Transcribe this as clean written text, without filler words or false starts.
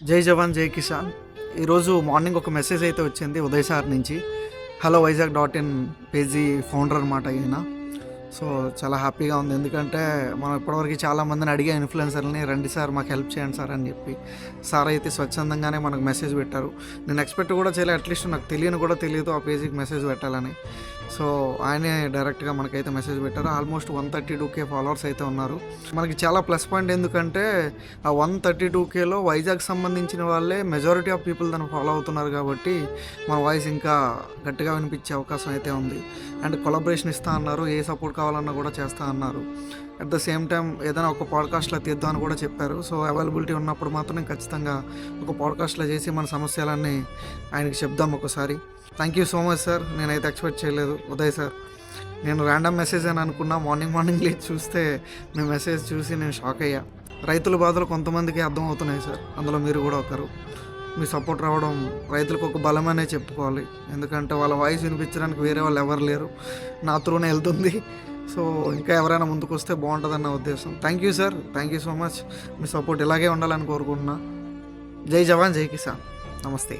జై జవాన్ జై కిసాన్. ఈరోజు మార్నింగ్ ఒక మెసేజ్ అయితే వచ్చింది ఉదయ్ సార్ నుంచి. Hello Vizag dot in page founder అనమాట ఈయన. సో చాలా హ్యాపీగా ఉంది, ఎందుకంటే మనం ఇప్పటివరకు చాలామందిని అడిగే ఇన్ఫ్లుయెన్సర్ని, రండి సార్ మాకు హెల్ప్ చేయండి సార్ అని చెప్పి. సార్ అయితే స్వచ్ఛందంగానే మనకు మెసేజ్ పెట్టారు. నేను ఎక్స్పెక్ట్ కూడా చేయలేదు, అట్లీస్ట్ నాకు కూడా తెలియదు ఆ పేజీకి మెసేజ్ పెట్టాలని. సో ఆయనే డైరెక్ట్గా మనకైతే మెసేజ్ పెట్టారు. ఆల్మోస్ట్ 132K ఫాలోవర్స్ అయితే ఉన్నారు. మనకి చాలా ప్లస్ పాయింట్, ఎందుకంటే ఆ 132Kలో వైజాగ్ సంబంధించిన వాళ్ళే మెజారిటీ ఆఫ్ పీపుల్ దాన్ని ఫాలో అవుతున్నారు, కాబట్టి మన వాయిస్ ఇంకా గట్టిగా వినిపించే అవకాశం అయితే ఉంది. అండ్ కొలాబరేషన్ ఇస్తా అన్నారు, ఏ సపోర్ట్ కావాలన్నా కూడా చేస్తా అన్నారు. అట్ ద సేమ్ టైం ఏదైనా ఒక పాడ్కాస్ట్లో తీద్దాం అని కూడా చెప్పారు. సో అవైలబిలిటీ ఉన్నప్పుడు మాత్రం నేను ఖచ్చితంగా ఒక పాడ్కాస్ట్లో చేసి మన సమస్యలన్నీ ఆయనకి చెప్దాం ఒకసారి. Thank you so much sir. నేనైతే ఎక్స్పెక్ట్ చేయలేదు ఉదయ్ సార్. నేను ర్యాండమ్ మెసేజ్ అని అనుకున్నా, మార్నింగ్ లేచి చూస్తే మీ మెసేజ్ చూసి నేను షాక్ అయ్యా. రైతుల బాధలు కొంతమందికి అర్థం అవుతున్నాయి సార్, అందులో మీరు కూడా ఒకరు. మీ సపోర్ట్ రావడం రైతులకు ఒక బలమనే చెప్పుకోవాలి, ఎందుకంటే వాళ్ళ వాయిస్ వినిపించడానికి వేరే వాళ్ళు ఎవరు లేరు, నా త్రూనే వెళ్తుంది. సో ఇంకా ఎవరైనా ముందుకు వస్తే బాగుంటుందన్న ఉద్దేశం. Thank you sir, thank you so much. Me support ఇలాగే ఉండాలని కోరుకుంటున్నా. జై జవాన్ జై కిసాన్. నమస్తే.